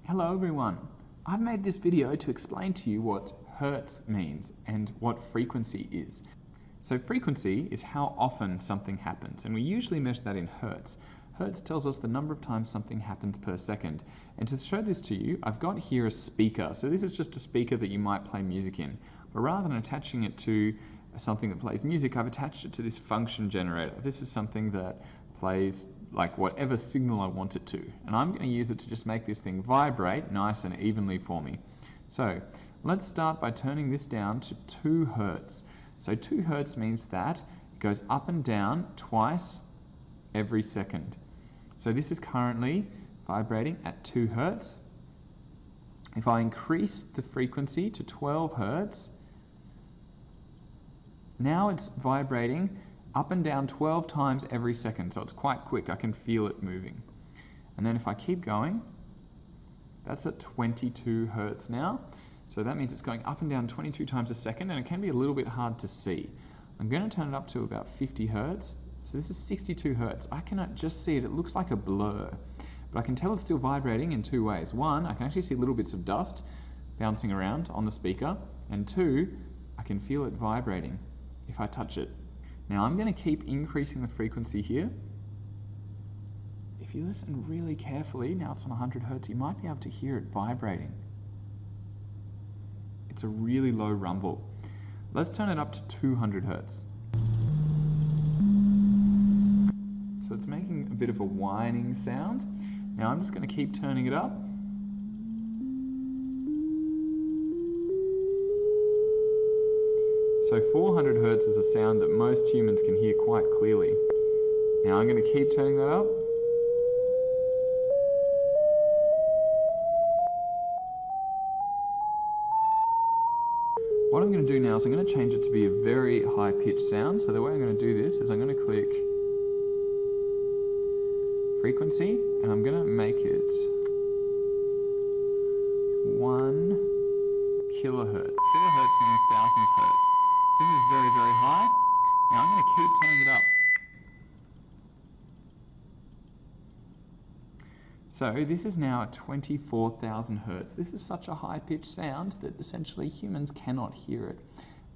Hello everyone. I've made this video to explain to you what Hertz means and what frequency is. So frequency is how often something happens, and we usually measure that in Hertz. Hertz tells us the number of times something happens per second. And to show this to you, I've got here a speaker. So this is just a speaker that you might play music in. But rather than attaching it to something that plays music, I've attached it to this function generator. This is something that plays like whatever signal I want it to. And I'm going to use it to just make this thing vibrate nice and evenly for me. So let's start by turning this down to 2 Hertz. So 2 Hertz means that it goes up and down twice every second. So this is currently vibrating at 2 Hertz. If I increase the frequency to 12 Hertz, now it's vibrating up and down 12 times every second, so it's quite quick. I can feel it moving. And then if I keep going, that's at 22 Hertz now. So that means it's going up and down 22 times a second, and it can be a little bit hard to see. I'm going to turn it up to about 50 Hertz. So this is 62 Hertz. I cannot just see it. It looks like a blur. But I can tell it's still vibrating in 2 ways. 1, I can actually see little bits of dust bouncing around on the speaker. And 2, I can feel it vibrating if I touch it. Now I'm going to keep increasing the frequency here. If you listen really carefully, now it's on 100 Hertz, you might be able to hear it vibrating. It's a really low rumble. Let's turn it up to 200 Hertz. So it's making a bit of a whining sound. Now I'm just going to keep turning it up. So 400 Hertz is a sound that most humans can hear quite clearly. Now I'm going to keep turning that up. What I'm going to do now is I'm going to change it to be a very high-pitched sound. So the way I'm going to do this is I'm going to click frequency, and I'm going to make it 1 kilohertz. Kilohertz means 1000 Hertz. So this is very, very high. Now I'm going to keep turning it up. So this is now at 24,000 Hertz. This is such a high-pitched sound that essentially humans cannot hear it.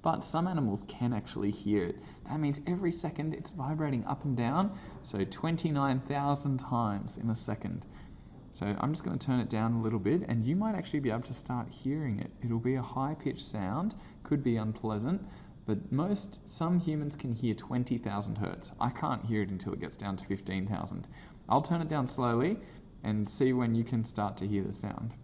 But some animals can actually hear it. That means every second it's vibrating up and down, so 29,000 times in a second. So I'm just going to turn it down a little bit, and you might actually be able to start hearing it. It'll be a high-pitched sound, could be unpleasant, but some humans can hear 20,000 Hertz. I can't hear it until it gets down to 15,000. I'll turn it down slowly and see when you can start to hear the sound.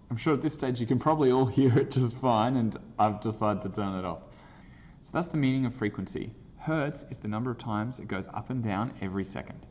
I'm sure at this stage you can probably all hear it just fine, and I've decided to turn it off. So that's the meaning of frequency. Hertz is the number of times it goes up and down every second.